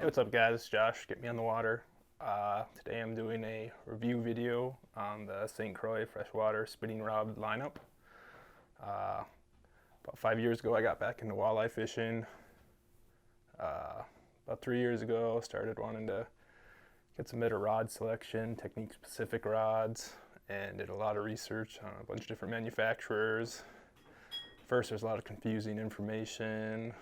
Hey, what's up guys? It's Josh, Get Me on the Water. Today I'm doing a review video on the St. Croix freshwater spinning rod lineup. About 5 years ago I got back into walleye fishing. About 3 years ago I started wanting to get some better rod selection, technique specific rods, and did a lot of research on a bunch of different manufacturers. First, there's a lot of confusing information.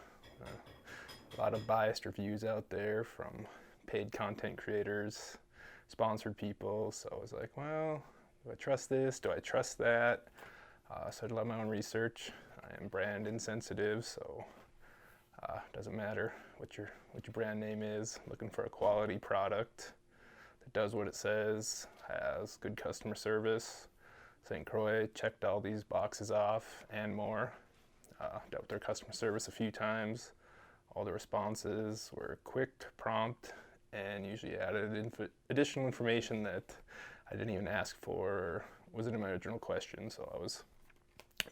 A lot of biased reviews out there from paid content creators, sponsored people. So I was like, well, do I trust this? Do I trust that? So I did a lot of my own research. I am brand insensitive, so it doesn't matter what your brand name is. I'm looking for a quality product that does what it says, has good customer service. St. Croix checked all these boxes off and more. Dealt with their customer service a few times. All the responses were quick, prompt, and usually added additional information that I didn't even ask for or wasn't in my original question. So I was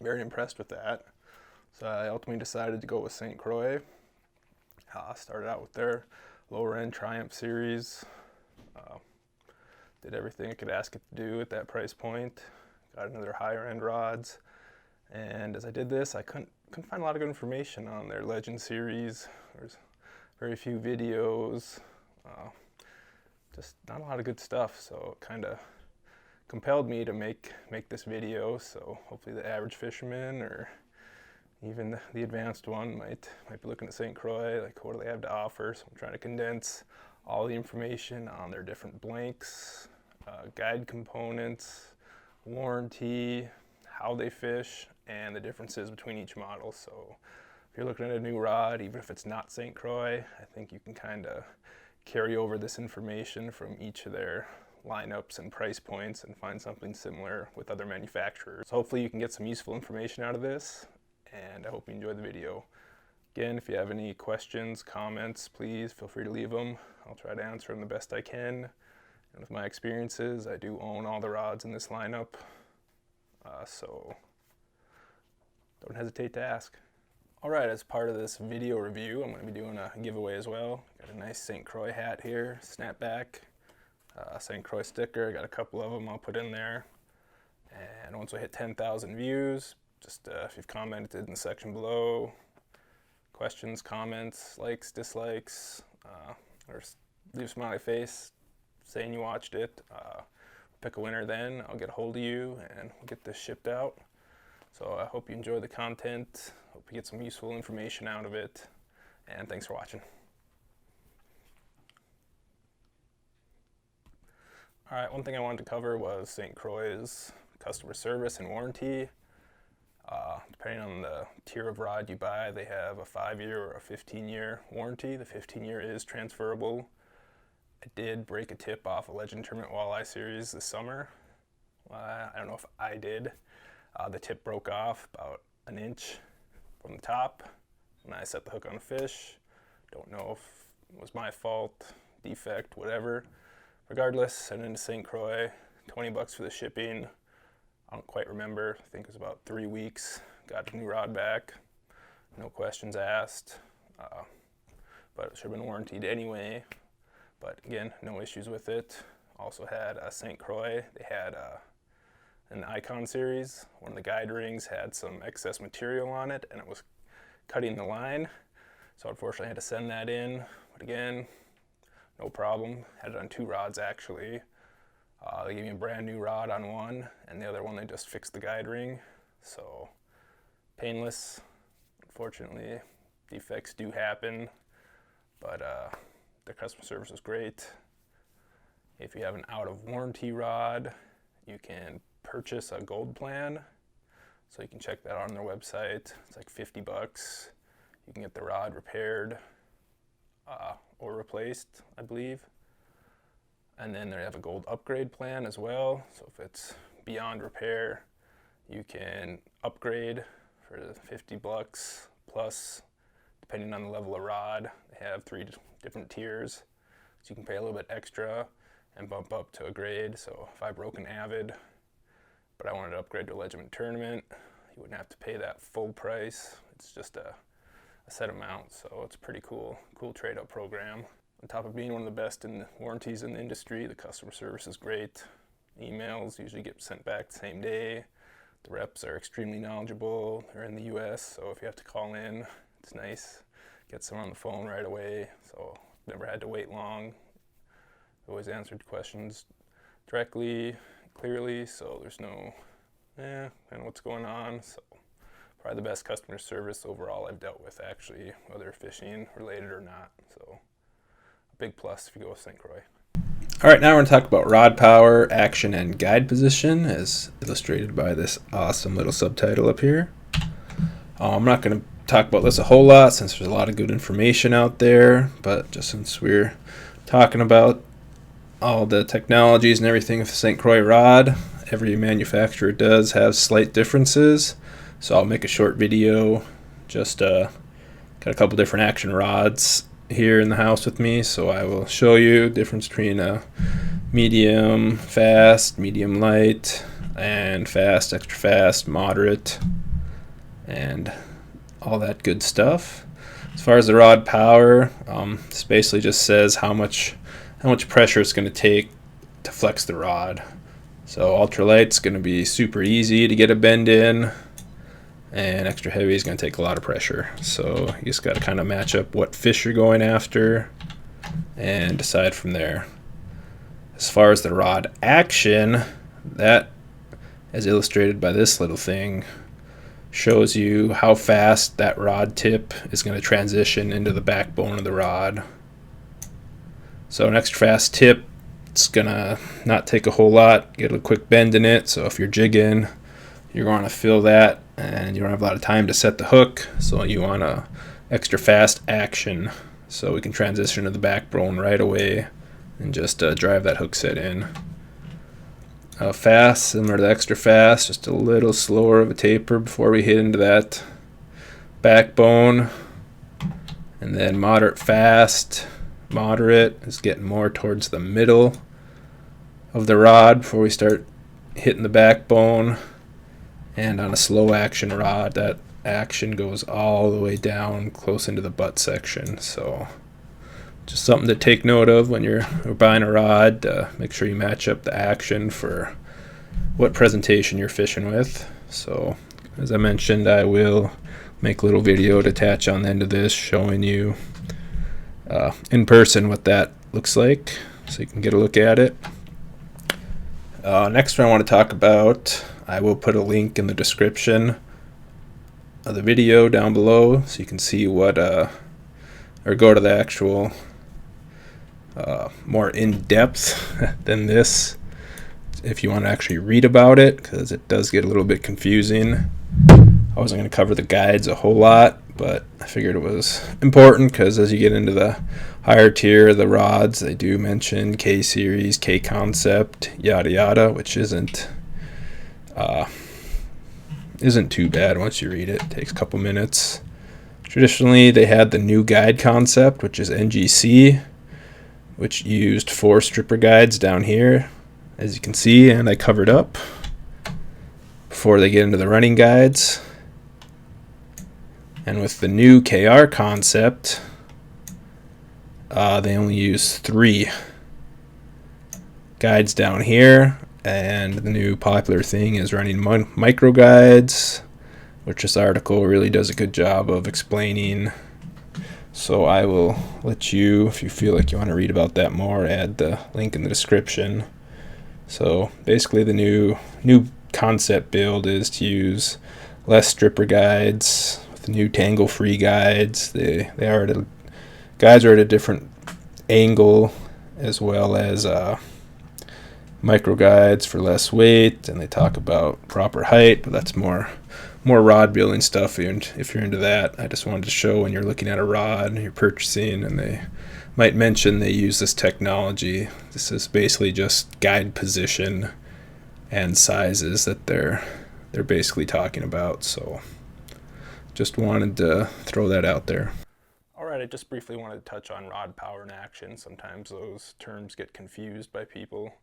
very impressed with that. So I ultimately decided to go with St. Croix. Started out with their lower end Triumph series. Did everything I could ask it to do at that price point. Got into their higher end rods. And as I did this, I couldn't find a lot of good information on their Legend series. There's very few videos, just not a lot of good stuff. So it kind of compelled me to make this video. So hopefully the average fisherman or even the advanced one might be looking at St. Croix, like what do they have to offer. So I'm trying to condense all the information on their different blanks, guide components, warranty, how they fish, and the differences between each model. So if you're looking at a new rod, even if it's not St. Croix, I think you can kind of carry over this information from each of their lineups and price points and find something similar with other manufacturers. So hopefully you can get some useful information out of this, and I hope you enjoy the video. Again, if you have any questions, comments, please feel free to leave them. I'll try to answer them the best I can. And with my experiences, I do own all the rods in this lineup. So don't hesitate to ask. Alright, as part of this video review, I'm going to be doing a giveaway as well. Got a nice St. Croix hat here, snapback, St. Croix sticker. Got a couple of them I'll put in there. And once we hit 10,000 views, just if you've commented in the section below, questions, comments, likes, dislikes, or leave a smiley face saying you watched it. Pick a winner then, I'll get a hold of you and we'll get this shipped out. So I hope you enjoy the content, hope you get some useful information out of it, and thanks for watching. Alright, one thing I wanted to cover was St. Croix's customer service and warranty. Depending on the tier of rod you buy, they have a 5-year or a 15-year warranty. The 15-year is transferable. I did break a tip off a Legend Tournament Walleye series this summer. I don't know if I did. The tip broke off about an inch from the top when I set the hook on a fish. Don't know if it was my fault, defect, whatever. Regardless, sent it into St. Croix, 20 bucks for the shipping. I don't quite remember, I think it was about 3 weeks. Got a new rod back, no questions asked, but it should have been warranted anyway. But again, no issues with it. Also had a St. Croix. They had an Eyecon series. One of the guide rings had some excess material on it and it was cutting the line. So unfortunately I had to send that in. But again, no problem. Had it on 2 rods actually. They gave me a brand new rod on one and the other one they just fixed the guide ring. So painless. Unfortunately, defects do happen. But their customer service was great. If you have an out of warranty rod, you can purchase a gold plan. So you can check that out on their website. It's like 50 bucks. You can get the rod repaired or replaced, I believe. And then they have a gold upgrade plan as well. So if it's beyond repair, you can upgrade for the 50 bucks plus, depending on the level of rod. They have 3 different tiers, so you can pay a little bit extra and bump up to a grade. So if I broke an Avid, but I wanted to upgrade to a Legend Tournament, you wouldn't have to pay that full price. It's just a set amount, so it's a pretty cool trade-up program. On top of being one of the best in the warranties in the industry, the customer service is great. Emails usually get sent back the same day. The reps are extremely knowledgeable. They're in the US, so if you have to call in, it's nice. Get someone on the phone right away, so never had to wait long. Always answered questions directly, clearly, so there's no, I know what's going on. So probably the best customer service overall I've dealt with, actually, whether fishing related or not. So a big plus if you go with St. Croix. All right, now we're going to talk about rod power, action, and guide position as illustrated by this awesome little subtitle up here. I'm not going to talk about this a whole lot since there's a lot of good information out there, but just since we're talking about all the technologies and everything with the St. Croix rod, every manufacturer does have slight differences, so I'll make a short video. Just got a couple different action rods here in the house with me, so I will show you the difference between a medium fast, medium light, and fast, extra fast, moderate, and all that good stuff. As far as the rod power, this basically just says how much pressure it's going to take to flex the rod. So ultralight's going to be super easy to get a bend in, and extra heavy is going to take a lot of pressure. So you just got to kind of match up what fish you're going after and decide from there. As far as the rod action, that, as illustrated by this little thing, shows you how fast that rod tip is going to transition into the backbone of the rod. So an extra fast tip, it's going to not take a whole lot, get a quick bend in it. So if you're jigging, you're going to feel that, and you don't have a lot of time to set the hook, so you want a extra fast action so we can transition to the backbone right away and just drive that hook set in. Fast, similar to extra fast, just a little slower of a taper before we hit into that backbone. And then moderate fast, moderate is getting more towards the middle of the rod before we start hitting the backbone. And on a slow action rod, that action goes all the way down close into the butt section. So just something to take note of when you're buying a rod. Make sure you match up the action for what presentation you're fishing with. So as I mentioned, I will make a little video to attach on the end of this showing you in person what that looks like so you can get a look at it. Next one I want to talk about, I will put a link in the description of the video down below so you can see what, or go to the actual more in-depth than this if you want to actually read about it, because it does get a little bit confusing. I wasn't going to cover the guides a whole lot, but I figured it was important because as you get into the higher tier of the rods, they do mention K-series, K-concept, yada yada, which isn't too bad once you read it. It takes a couple minutes. Traditionally, they had the new guide concept, which is NGC, which used 4 stripper guides down here, as you can see, and I covered up before they get into the running guides. And with the new KR concept, they only use 3 guides down here, and the new popular thing is running micro guides, which this article really does a good job of explaining. So I will let you, if you feel like you want to read about that more, add the link in the description. So basically the new concept build is to use less stripper guides with the new tangle free guides. Guides are at a different angle, as well as micro guides for less weight, and they talk about proper height, but that's more rod building stuff if you're into that. I just wanted to show when you're looking at a rod and you're purchasing and they might mention they use this technology. This is basically just guide position and sizes that they're basically talking about. So just wanted to throw that out there. Alright, I just briefly wanted to touch on rod power and action. Sometimes those terms get confused by people.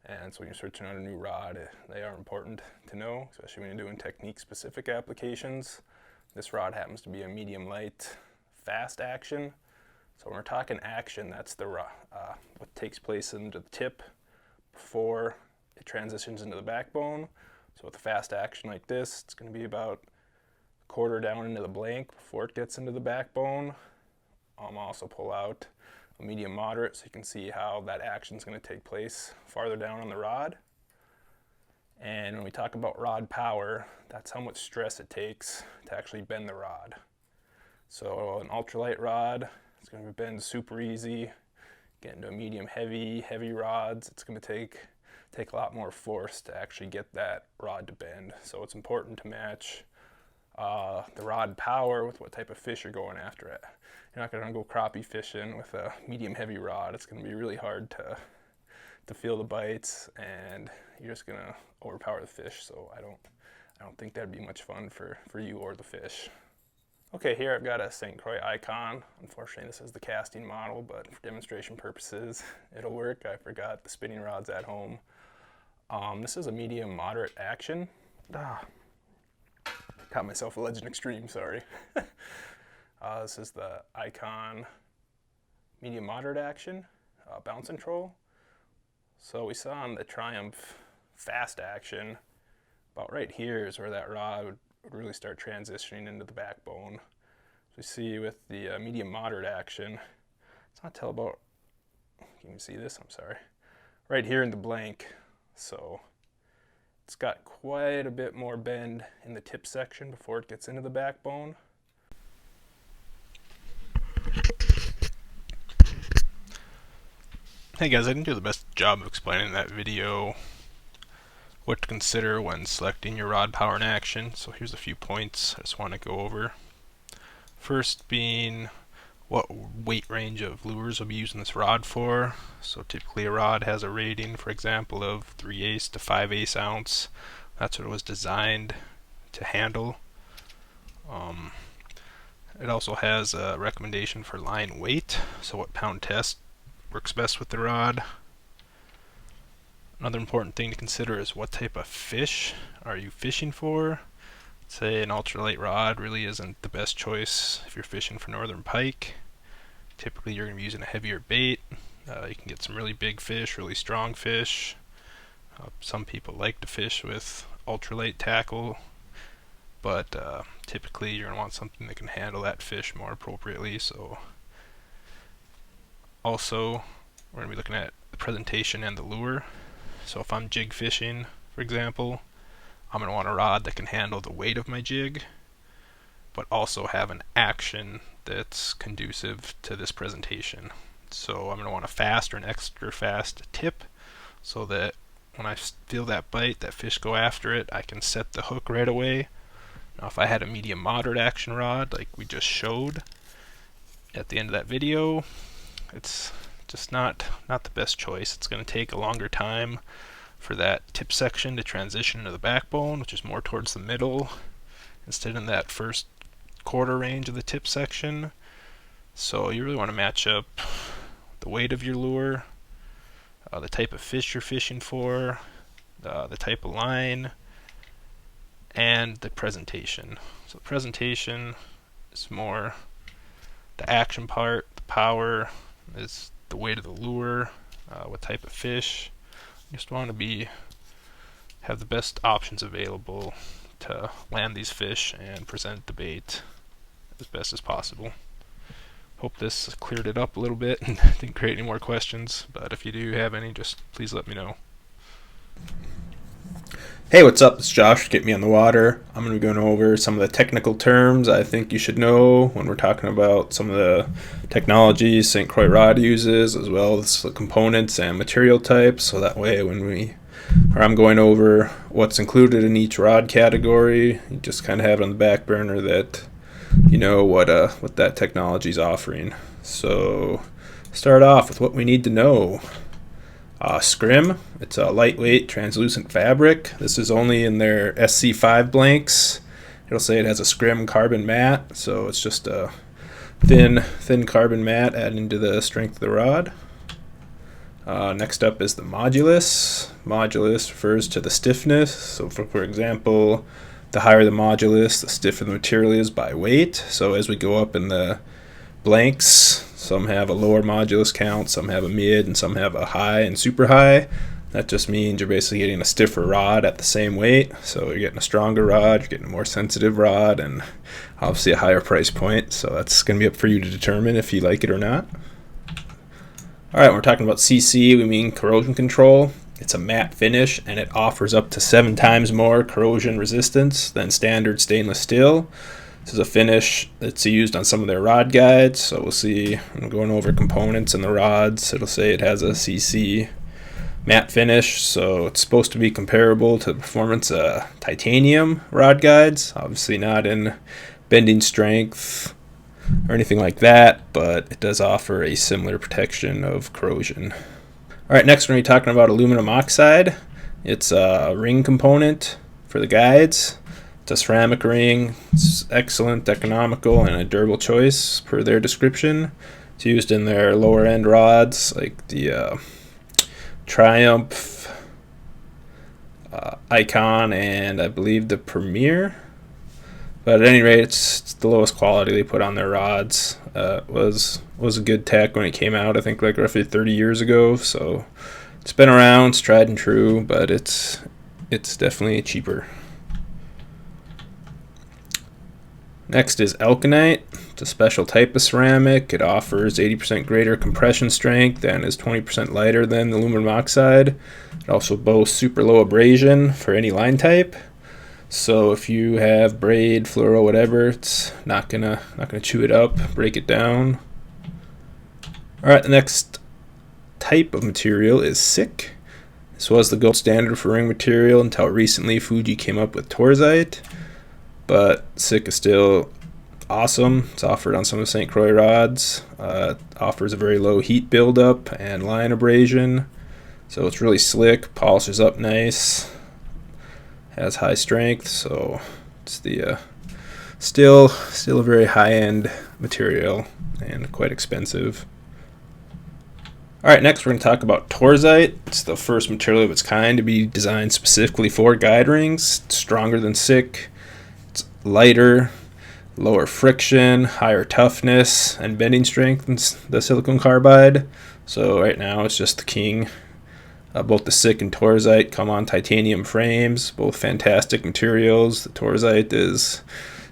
And so when you're searching on a new rod, they are important to know, especially when you're doing technique-specific applications. This rod happens to be a medium light, fast action. So when we're talking action, that's what takes place into the tip before it transitions into the backbone. So with a fast action like this, it's going to be about a quarter down into the blank before it gets into the backbone. I'll also pull out a medium moderate so you can see how that action is going to take place farther down on the rod. And when we talk about rod power, that's how much stress it takes to actually bend the rod. So an ultralight rod, it's going to bend super easy. Get into a medium heavy rods, it's going to take a lot more force to actually get that rod to bend. So it's important to match the rod power with what type of fish you're going after it. You're not going to go crappie fishing with a medium heavy rod. It's going to be really hard to feel the bites, and you're just going to overpower the fish. So I don't think that'd be much fun for you or the fish. Okay, here I've got a St. Croix Eyecon. Unfortunately, this is the casting model, but for demonstration purposes, it'll work. I forgot the spinning rods at home. This is a medium moderate action. Got myself a Legend Extreme, sorry. This is the Eyecon medium moderate action, bounce and troll. So we saw on the Triumph fast action, about right here is where that rod would really start transitioning into the backbone. So you see with the medium moderate action, it's not till about, can you see this? I'm sorry. Right here in the blank. So it's got quite a bit more bend in the tip section before it gets into the backbone. Hey guys, I didn't do the best job of explaining in that video what to consider when selecting your rod power and action, so here's a few points I just want to go over. First being what weight range of lures we'll be using this rod for. So typically a rod has a rating, for example, of 3/8 to 5/8 ounce. That's what it was designed to handle. It also has a recommendation for line weight, so what pound test works best with the rod. Another important thing to consider is what type of fish are you fishing for. Say an ultralight rod really isn't the best choice if you're fishing for northern pike. Typically you're going to be using a heavier bait. You can get some really big fish, really strong fish. Some people like to fish with ultralight tackle, but typically you're going to want something that can handle that fish more appropriately. So also we're going to be looking at the presentation and the lure. So if I'm jig fishing, for example, I'm going to want a rod that can handle the weight of my jig, but also have an action that's conducive to this presentation. So I'm going to want a fast or an extra fast tip so that when I feel that bite, that fish go after it, I can set the hook right away. Now if I had a medium moderate action rod like we just showed at the end of that video, it's just not the best choice. It's going to take a longer time for that tip section to transition into the backbone, which is more towards the middle instead in that first quarter range of the tip section. So you really want to match up the weight of your lure, the type of fish you're fishing for, the type of line, and the presentation. So the presentation is more the action part, the power is the weight of the lure, what type of fish. You just want to have the best options available to land these fish and present the bait as best as possible. Hope this cleared it up a little bit and didn't create any more questions, but if you do have any, just please let me know. Hey, what's up? It's Josh. Get Me on the Water. I'm going to be going over some of the technical terms I think you should know when we're talking about some of the technologies St. Croix Rod uses, as well as the components and material types. So that way, I'm going over what's included in each rod category, you just kind of have it on the back burner that you know what that technology is offering. So start off with what we need to know. Scrim, it's a lightweight translucent fabric. This is only in their SC5 blanks. It'll say it has a scrim carbon mat, so it's just a thin carbon mat adding to the strength of the rod. Next up is the modulus. Modulus refers to the stiffness. So for example, the higher the modulus, the stiffer the material is by weight. So as we go up in the blanks, Some have a lower modulus count, some have a mid, and some have a high and super high. That just means you're basically getting a stiffer rod at the same weight. So you're getting a stronger rod, you're getting a more sensitive rod, and obviously a higher price point. So that's going to be up for you to determine if you like it or not. All right, when we're talking about CC, we mean corrosion control. It's a matte finish, and it offers up to 7 times more corrosion resistance than standard stainless steel. This is a finish that's used on some of their rod guides. So we'll see, I'm going over components and the rods. It'll say it has a CC matte finish, so it's supposed to be comparable to the performance titanium rod guides. Obviously not in bending strength or anything like that, but it does offer a similar protection of corrosion. All right, next we're going to be talking about aluminum oxide. It's a ring component for the guides. It's a ceramic ring. It's excellent, economical, and a durable choice per their description. It's used in their lower end rods like the Triumph, Eyecon, and I believe the Premier. But at any rate, it's the lowest quality they put on their rods. Was a good tech when it came out, I think like roughly 30 years ago. So it's been around, it's tried and true, but it's definitely cheaper. Next is alkanite. It's a special type of ceramic. It offers 80% greater compression strength and is 20% lighter than the aluminum oxide. It also boasts super low abrasion for any line type. So if you have braid, fluoro, whatever, it's not gonna chew it up, break it down. All right, the next type of material is SiC. This was the gold standard for ring material until recently Fuji came up with torzite. But SiC is still awesome. It's offered on some of the St. Croix rods. Offers a very low heat buildup and line abrasion. So it's really slick, polishes up nice, has high strength. So it's the still a very high-end material and quite expensive. All right, next we're going to talk about torzite. It's the first material of its kind to be designed specifically for guide rings. It's stronger than SiC. Lighter, lower friction, higher toughness, and bending strength than the silicon carbide. So right now it's just the king. Both the SiC and torzite come on titanium frames, both fantastic materials. The torzite is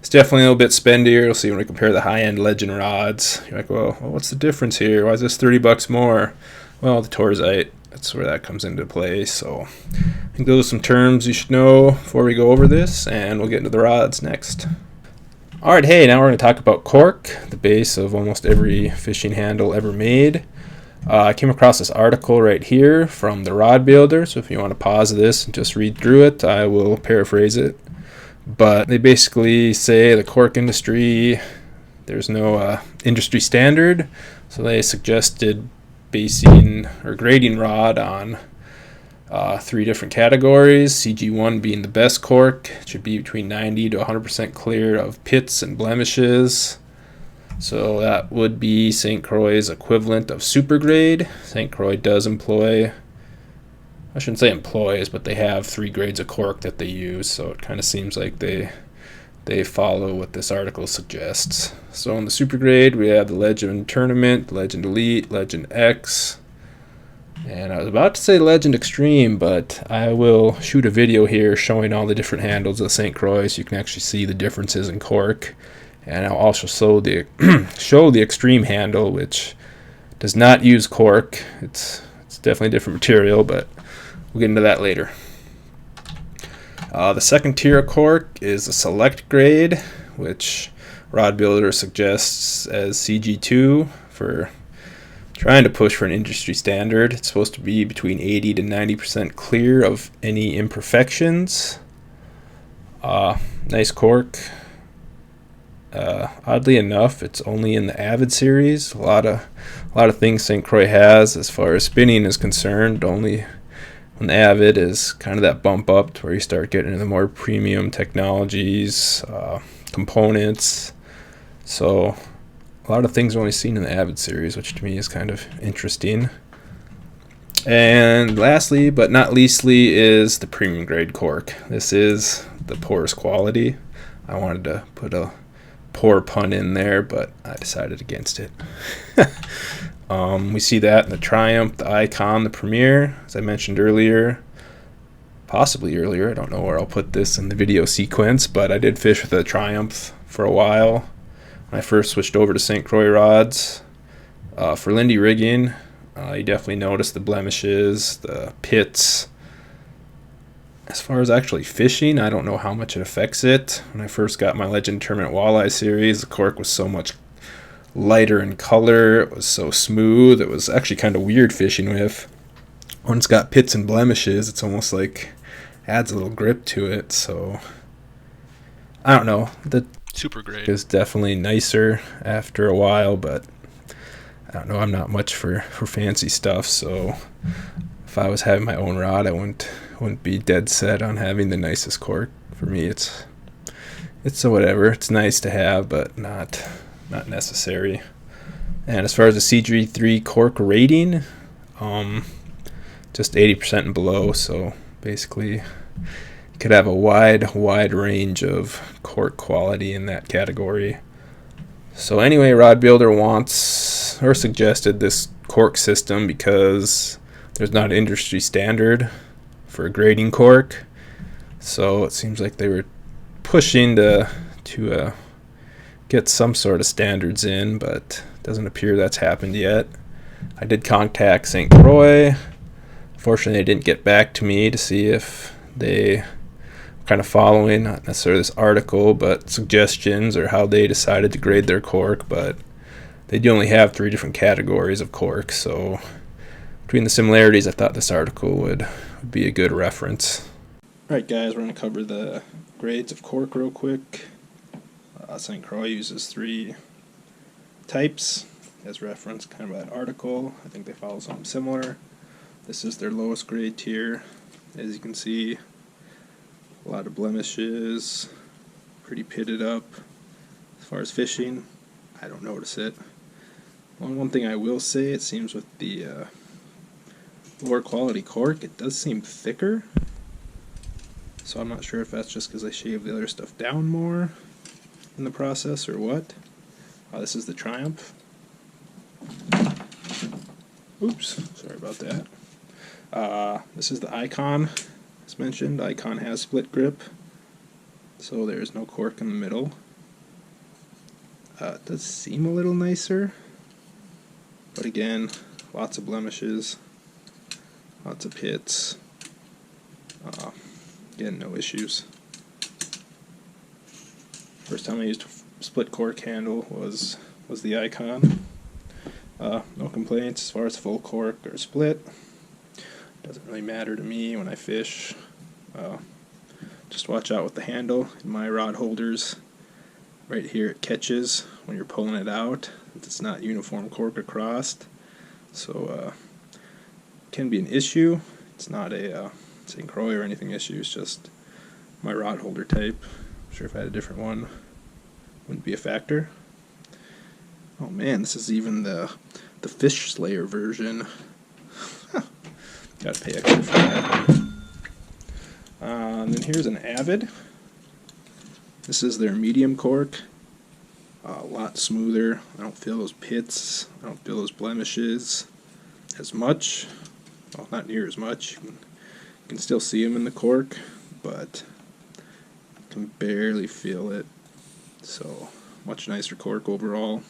definitely a little bit spendier. You'll see when we compare the high-end Legend rods. You're like, well, what's the difference here? Why is this $30 more? Well, the torzite, that's where that comes into play. So I think those are some terms you should know before we go over this, and we'll get into the rods next. All right, hey, now we're going to talk about cork, the base of almost every fishing handle ever made. I came across this article right here from the Rod Builder, so if you want to pause this and just read through it, I will paraphrase it. But they basically say the cork industry, there's no industry standard, so they suggested basing or grading rod on 3 different categories. CG1 being the best cork. It should be between 90 to 100% clear of pits and blemishes. So that would be St. Croix's equivalent of super grade. St. Croix does employ, I shouldn't say employs, but they have 3 grades of cork that they use. So it kind of seems like they follow what this article suggests. So in the super grade, we have the Legend Tournament, Legend Elite, Legend X, and I was about to say Legend Extreme, but I will shoot a video here showing all the different handles of St. Croix so you can actually see the differences in cork. And I'll also show the Extreme handle, which does not use cork. It's definitely a different material, but we'll get into that later. The second tier of cork is a select grade, which Rod Builder suggests as CG2 for trying to push for an industry standard. It's supposed to be between 80 to 90% clear of any imperfections. Nice cork. Oddly enough, it's only in the Avid series. A lot of things St. Croix has as far as spinning is concerned. Only when the Avid is kind of that bump up to where you start getting into the more premium technologies, components. So a lot of things are only seen in the Avid series, which to me is kind of interesting. And lastly, but not leastly, is the premium grade cork. This is the poorest quality. I wanted to put poor pun in there, but I decided against it. We see that in the Triumph, the Eyecon, the Premier, as I mentioned earlier. Possibly earlier, I don't know where I'll put this in the video sequence, but I did fish with the Triumph for a while when I first switched over to St. Croix rods. For Lindy rigging, you definitely notice the blemishes, the pits. As far as actually fishing, I don't know how much it affects it. When I first got my Legend Tournament Walleye series, the cork was so much lighter in color, it was so smooth, it was actually kind of weird fishing with. When it's got pits and blemishes, it's almost like adds a little grip to it, so I don't know. The Super great. is definitely nicer after a while, but I don't know, I'm not much for fancy stuff, so if I was having my own rod, I wouldn't be dead set on having the nicest cork. For me, it's a whatever. It's nice to have, but not necessary. And as far as the CG3 cork rating, just 80% and below, so basically you could have a wide range of cork quality in that category. So anyway, Rod Builder wants or suggested this cork system because there's not an industry standard for a grading cork, so it seems like they were pushing to get some sort of standards in, but it doesn't appear that's happened yet. I did contact St. Croix. Fortunately, they didn't get back to me to see if they kind of following, not necessarily this article, but suggestions or how they decided to grade their cork, but they do only have 3 different categories of cork, so between the similarities, I thought this article would be a good reference. Alright guys, we're going to cover the grades of cork real quick. St. Croix uses 3 types as reference, kind of that article. I think they follow something similar. This is their lowest grade tier. As you can see, a lot of blemishes, pretty pitted up. As far as fishing, I don't notice it. One thing I will say, it seems with the lower quality cork, it does seem thicker. So I'm not sure if that's just because I shaved the other stuff down more in the process or what. This is the Triumph. Oops, sorry about that. This is the Eyecon. As mentioned, Eyecon has split grip, so there's no cork in the middle. It does seem a little nicer, but again, lots of blemishes, lots of pits. Again, no issues. First time I used a split cork handle was the Eyecon. No complaints as far as full cork or split. Doesn't really matter to me when I fish. Just watch out with the handle. In my rod holders, right here it catches when you're pulling it out. It's not uniform cork across, so can be an issue. It's not a St. Croix or anything issue. It's just my rod holder type. I'm sure if I had a different one, wouldn't be a factor. Oh man, this is even the Fish Slayer version. Gotta pay extra for that. And then here's an Avid. This is their medium cork. A lot smoother. I don't feel those pits. I don't feel those blemishes as much. Well, not near as much. You can still see them in the cork, but I can barely feel it. So, much nicer cork overall.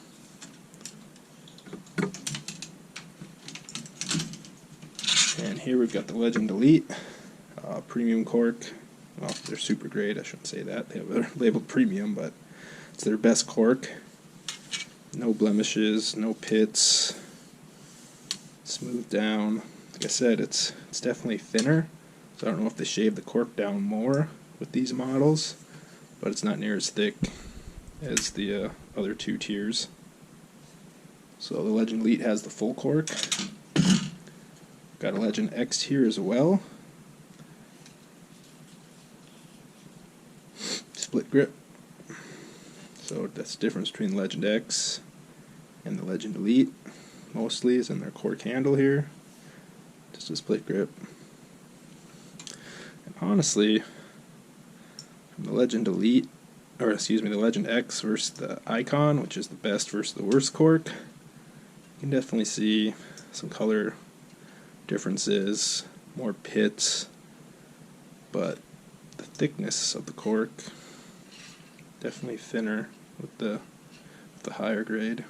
And here we've got the Legend Elite premium cork. Well, they're super great. I shouldn't say that. They're labeled premium, but it's their best cork. No blemishes, no pits. Smooth down. Like I said, it's definitely thinner. So I don't know if they shave the cork down more with these models, but it's not near as thick as the other 2 tiers. So the Legend Elite has the full cork. Got a Legend X here as well. Split grip. So that's the difference between Legend X and the Legend Elite. Mostly is in their cork handle here. Just a split grip. And honestly, from the Legend Elite, or excuse me, the Legend X versus the Eyecon, which is the best versus the worst cork. You can definitely see some color differences, more pits, but the thickness of the cork definitely thinner with the higher grade.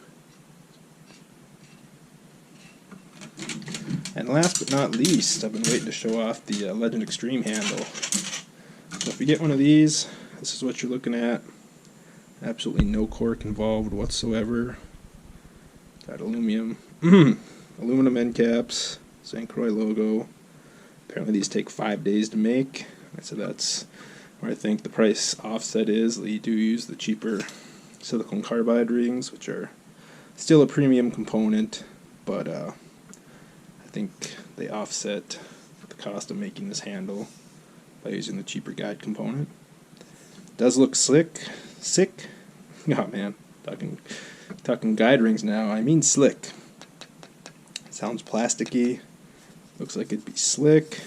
And last but not least, I've been waiting to show off the Legend Xtreme handle. So if you get one of these, this is what you're looking at. Absolutely no cork involved whatsoever. Got aluminum end caps, St. Croix logo. Apparently these take 5 days to make. So that's where I think the price offset is. They do use the cheaper silicone carbide rings, which are still a premium component, but I think they offset the cost of making this handle by using the cheaper guide component. Does look sick. Oh man, talking guide rings now. I mean slick. Sounds plasticky. Looks like it'd be slick.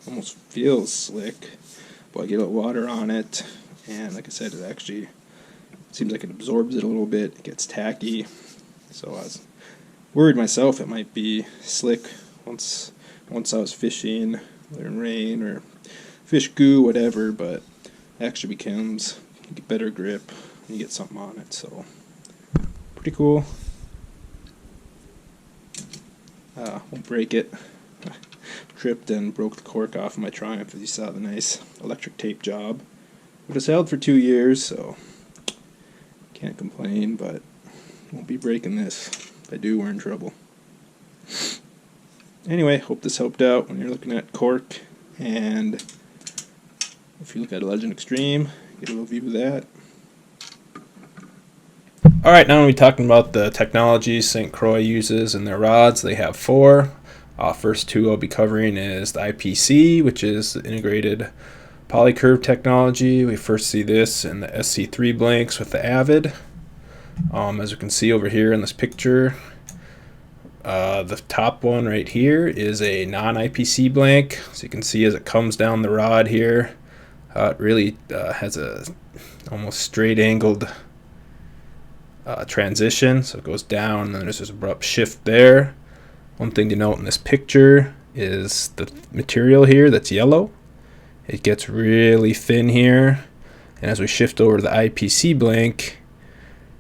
Almost feels slick. But I get a little water on it, and like I said, it actually seems like it absorbs it a little bit. It gets tacky. So I was worried myself it might be slick once I was fishing, whether in rain or fish goo, whatever, but it actually becomes, you get better grip when you get something on it, so pretty cool. Won't break it. Tripped and broke the cork off of my Triumph, as you saw the nice electric tape job. It was held for 2 years, so can't complain, but won't be breaking this. If I do, we're in trouble. Anyway, hope this helped out when you're looking at cork, and if you look at a Legend Xtreme, get a little view of that. Alright, now we're talking about the technology St. Croix uses in their rods. They have 4. First 2 I'll be covering is the IPC, which is the integrated polycurve technology. We first see this in the SC3 blanks with the Avid. As you can see over here in this picture, the top one right here is a non-IPC blank. So you can see as it comes down the rod here, it really has a almost straight angled transition. So it goes down and then there's this abrupt shift there. One thing to note in this picture is the material here that's yellow. It gets really thin here, and as we shift over to the IPC blank,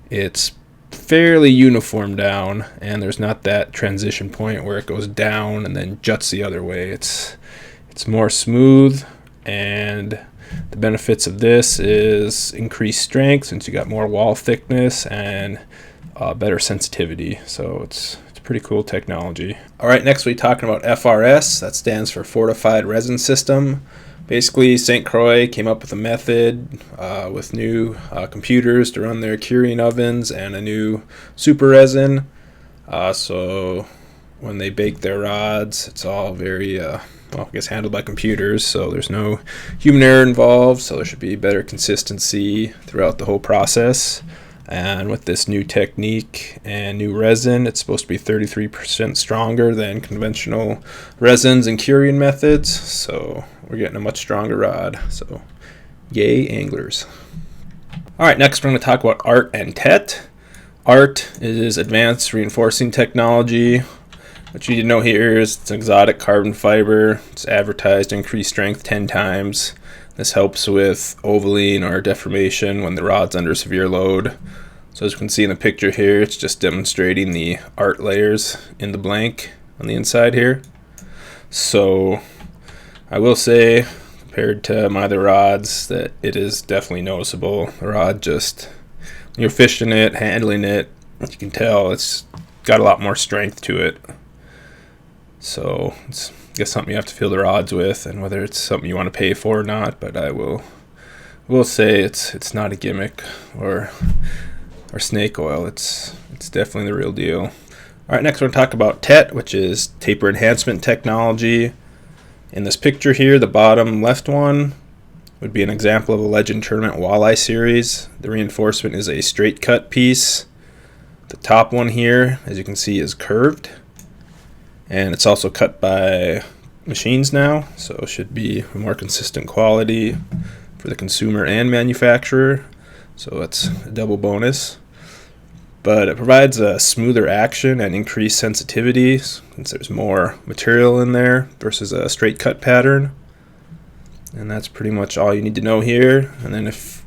it's fairly uniform down, and there's not that transition point where it goes down and then juts the other way. It's more smooth, and the benefits of this is increased strength since you got more wall thickness and better sensitivity. So it's pretty cool technology. Alright, next we're talking about FRS. That stands for Fortified Resin System. Basically, St. Croix came up with a method with new computers to run their curing ovens and a new super resin. So when they bake their rods, it's all very, handled by computers, so there's no human error involved, so there should be better consistency throughout the whole process. And with this new technique and new resin, it's supposed to be 33% stronger than conventional resins and curing methods. So we're getting a much stronger rod. So yay, anglers. Alright, next we're going to talk about ART and TET. ART is advanced reinforcing technology. What you need to know here is it's an exotic carbon fiber. It's advertised to increase strength 10 times. This helps with ovaling or deformation when the rod's under severe load. So as you can see in the picture here, it's just demonstrating the ART layers in the blank on the inside here. So I will say, compared to my other rods, that it is definitely noticeable. The rod just, when you're fishing it, handling it, you can tell it's got a lot more strength to it. So it's, I guess, something you have to feel the rods with, and whether it's something you want to pay for or not. But I will say it's not a gimmick or snake oil. It's definitely the real deal. All right, next we're going to talk about TET, which is taper enhancement technology. In this picture here, the bottom left one would be an example of a Legend Tournament Walleye series. The reinforcement is a straight cut piece. The top one here, as you can see, is curved, and it's also cut by machines now, so it should be a more consistent quality. for the consumer and manufacturer, so it's a double bonus. But it provides a smoother action and increased sensitivity since there's more material in there versus a straight cut pattern. And that's pretty much all you need to know here. And then if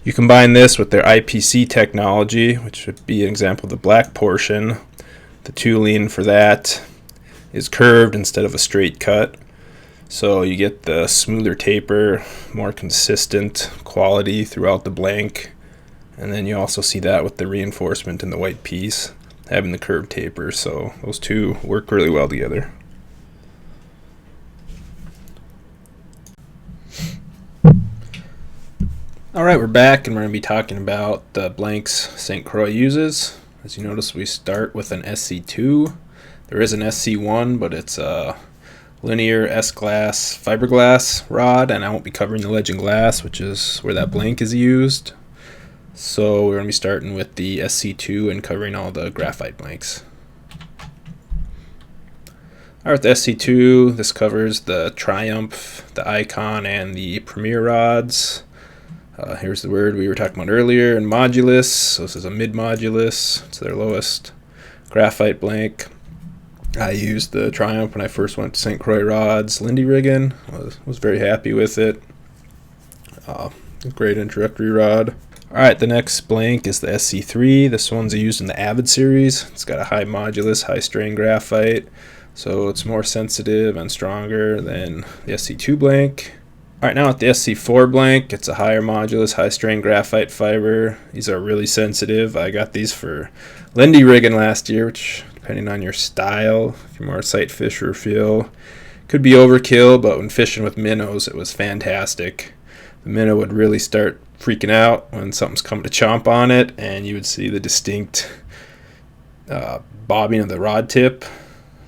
you combine this with their IPC technology, which would be an example of the black portion, the tooling for that is curved instead of a straight cut. So you get the smoother taper, more consistent quality throughout the blank. And then you also see that with the reinforcement in the white piece, having the curved taper. So those two work really well together. Alright, we're back and we're going to be talking about the blanks St. Croix uses. As you notice, we start with an SC2. There is an SC1, but it's a linear S-glass fiberglass rod, and I won't be covering the legend glass, which is where that blank is used. So we're going to be starting with the SC2 and covering all the graphite blanks. Alright, the SC2, this covers the Triumph, the Eyecon, and the Premier rods. Here's the word we were talking about earlier, in modulus. So this is a mid-modulus. It's their lowest graphite blank. I used the Triumph when I first went to St. Croix rods, Lindy rigging. Was very happy with it. Great introductory rod. Alright, the next blank is the SC3. This one's used in the Avid series. It's got a high modulus, high strain graphite. So it's more sensitive and stronger than the SC2 blank. Alright, now with the SC4 blank, it's a higher modulus, high strain graphite fiber. These are really sensitive. I got these for Lindy rigging last year, which, depending on your style, if you're more a sight fisher feel, could be overkill, but when fishing with minnows, it was fantastic. The minnow would really start freaking out when something's coming to chomp on it, and you would see the distinct bobbing of the rod tip.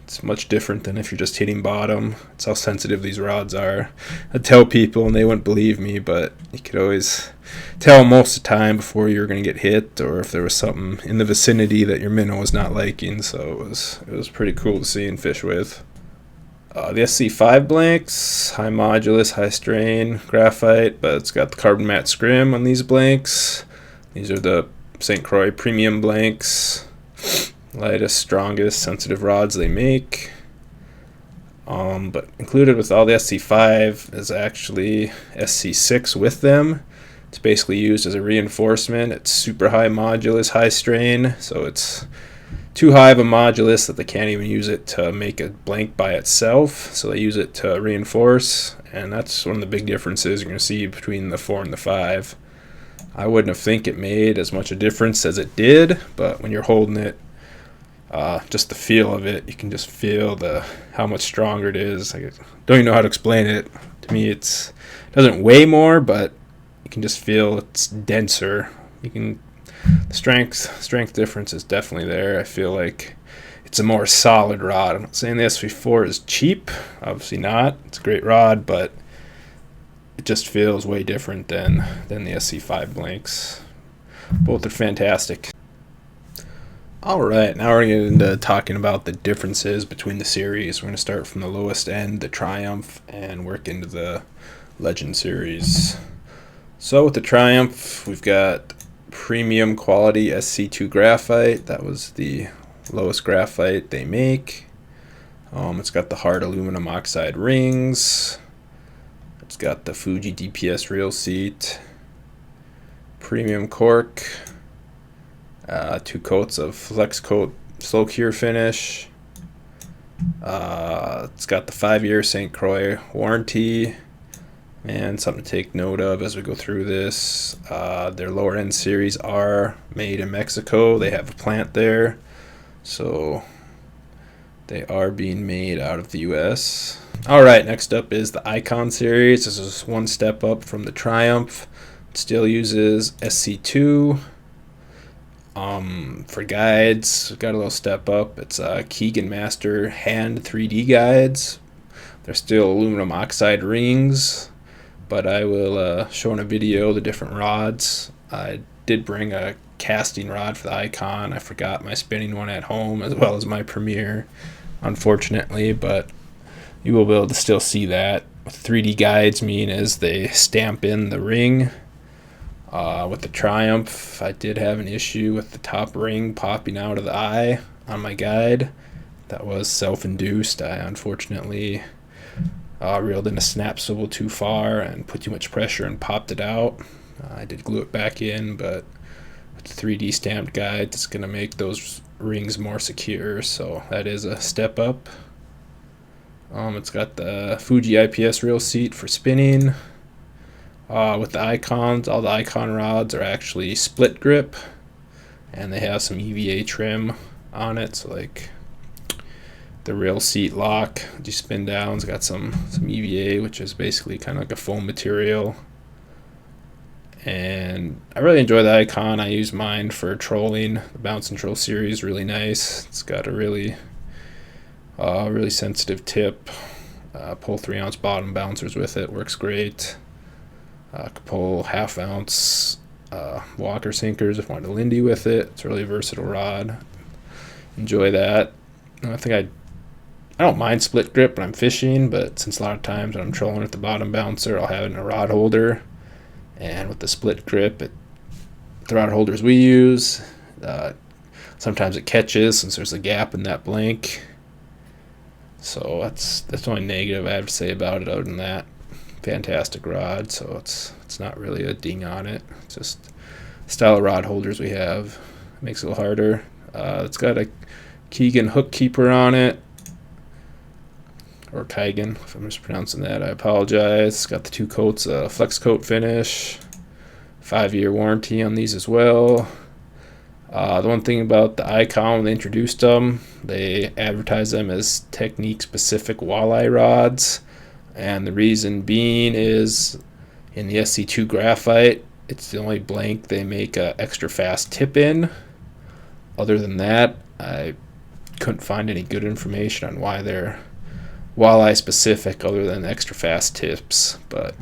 It's much different than if you're just hitting bottom. It's how sensitive these rods are. I tell people and they wouldn't believe me, but you could always tell most of the time before you were going to get hit, or if there was something in the vicinity that your minnow was not liking. So it was pretty cool to see and fish with. The SC5 blanks, high modulus, high strain graphite, but it's got the carbon matte scrim on these blanks. These are the St. Croix premium blanks. Lightest, strongest, sensitive rods they make. But included with all the SC5 is actually SC6 with them. It's basically used as a reinforcement. It's super high modulus, high strain, so it's too high of a modulus that they can't even use it to make a blank by itself, so they use it to reinforce, and that's one of the big differences you're going to see between the 4 and the 5. I wouldn't have think it made as much a difference as it did, but when you're holding it, just the feel of it, you can just feel how much stronger it is. I don't even know how to explain it. To me, it doesn't weigh more, but you can just feel it's denser. The strength difference is definitely there. I feel like it's a more solid rod. I'm not saying the SV4 is cheap, obviously not. It's a great rod, but it just feels way different than the SC5 blanks. Both are fantastic. Alright, now we're going to get into talking about the differences between the series. We're going to start from the lowest end, the Triumph, and work into the Legend series. So with the Triumph, we've got premium quality SC2 graphite. That was the lowest graphite they make. It's got the hard aluminum oxide rings. It's got the Fuji DPS reel seat. Premium cork. 2 coats of flex coat slow cure finish. It's got the 5-year St. Croix warranty, and something to take note of as we go through this. Their lower end series are made in Mexico. They have a plant there, so they are being made out of the US. Alright, next up is the Eyecon series. This is one step up from the Triumph. It still uses SC2. For guides, we've got a little step up. It's Keegan Master hand 3D guides. They're still aluminum oxide rings, but I will show in a video the different rods. I did bring a casting rod for the Eyecon. I forgot my spinning one at home as well as my Premier, unfortunately, but you will be able to still see that 3D guides mean is they stamp in the ring. With the Triumph, I did have an issue with the top ring popping out of the eye on my guide. That was self-induced. I unfortunately reeled in a snap swivel too far and put too much pressure and popped it out. I did glue it back in, but with the 3D stamped guides, it's going to make those rings more secure, so that is a step up. It's got the Fuji IPS reel seat for spinning. With the Eyecons, all the Eyecon rods are actually split grip, and they have some EVA trim on it, so like the rail seat lock you spin down, it's got some EVA, which is basically kind of like a foam material. And I really enjoy the Eyecon. I use mine for trolling. The Bounce and Troll series, really nice. It's got a really sensitive tip. Pull 3-ounce bottom bouncers with it, works great. Could pull 1/2 ounce walker sinkers if I wanted to Lindy with it. It's a really versatile rod. Enjoy that. I don't mind split grip when I'm fishing, but since a lot of times when I'm trolling with the bottom bouncer, I'll have it in a rod holder. And with the split grip, the rod holders we use, sometimes it catches since there's a gap in that blank. So that's the only negative I have to say about it. Other than that, fantastic rod. So it's not really a ding on it. It's just the style of rod holders we have. It makes it a little harder. It's got a Keegan hook keeper on it, or Keigan, if I'm mispronouncing that, I apologize. It's got the 2 coats flex coat finish, 5-year warranty on these as well. The one thing about the Eyecon, when they introduced them, they advertised them as technique specific walleye rods, and the reason being is in the SC2 graphite, it's the only blank they make a extra fast tip in. Other than that, I couldn't find any good information on why they're walleye specific other than extra fast tips. But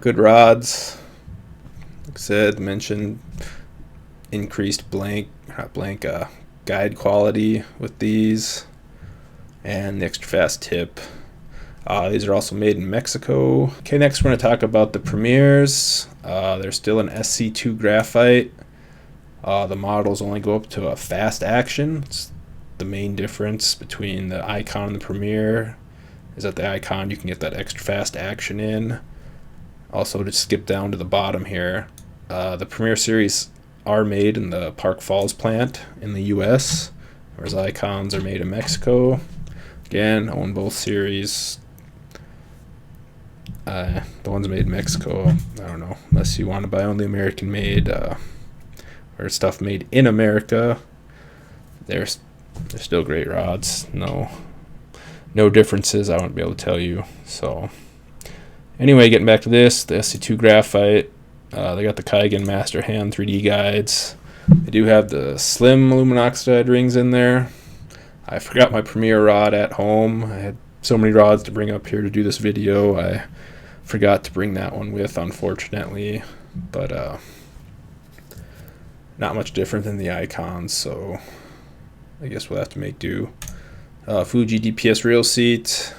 good rods. Like I said, mentioned increased guide quality with these, and the extra fast tip. These are also made in Mexico. Okay, next we're going to talk about the Premiers. They're still an SC2 graphite. The models only go up to a fast action. It's the main difference between the Eyecon and the Premier is that the Eyecon you can get that extra fast action in. Also, to skip down to the bottom here, the Premier series are made in the Park Falls plant in the US, whereas Eyecons are made in Mexico. Again, own both series. The ones made in Mexico, I don't know, unless you want to buy only American made or stuff made in America, they're still great rods. No differences I won't be able to tell you. So anyway, getting back to this, the SC2 graphite, they got the Keigan Master Hand 3D guides. They do have the slim aluminum oxide rings in there. I forgot my Premier rod at home. I had so many rods to bring up here to do this video. I forgot to bring that one with, unfortunately. But not much different than the Eyecons, so I guess we'll have to make do. Fuji DPS reel seat.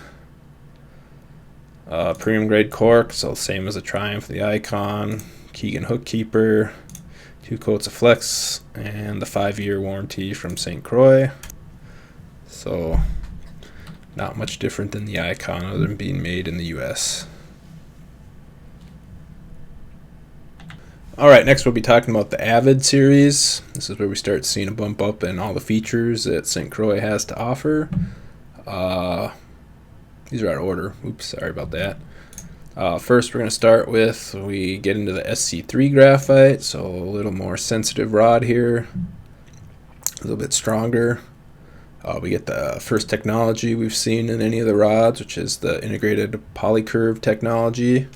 Premium grade cork, so same as the Triumph, the Eyecon. Keegan hook keeper. 2 coats of flex, and the 5-year warranty from St. Croix. So not much different than the Eyecon other than being made in the US. Alright, next we'll be talking about the Avid series. This is where we start seeing a bump up in all the features that St. Croix has to offer. These are out of order. Oops, sorry about that. First we're going to start with, we get into the SC3 graphite, so a little more sensitive rod here. A little bit stronger. We get the first technology we've seen in any of the rods, which is the integrated polycurve technology.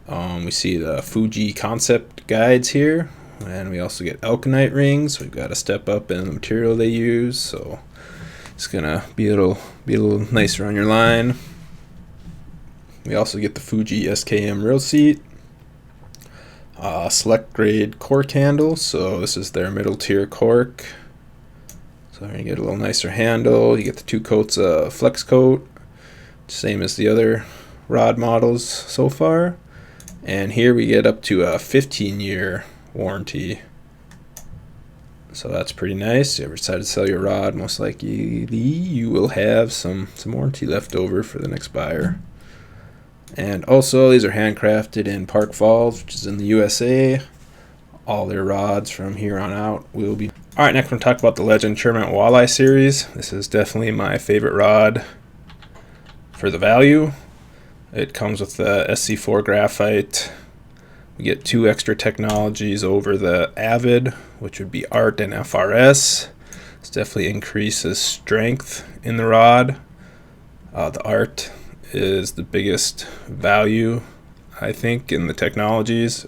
We see the Fuji concept guides here, and we also get Elkonite rings. We've got a step up in the material they use, so it's gonna be a little nicer on your line. We also get the Fuji SKM reel seat, select grade cork handle. So this is their middle tier cork. So you get a little nicer handle. You get the 2 coats of flex coat. same as the other rod models so far. And here we get up to a 15-year warranty. So that's pretty nice. If you ever decide to sell your rod, most likely you will have some warranty left over for the next buyer. And also, these are handcrafted in Park Falls, which is in the USA. All their rods from here on out will be. All right, next we're going to talk about the Legend Tournament Walleye series. This is definitely my favorite rod for the value. It comes with the SC4 graphite. We get 2 extra technologies over the Avid, which would be Art and FRS. This definitely increases strength in the rod. The Art is the biggest value, I think, in the technologies.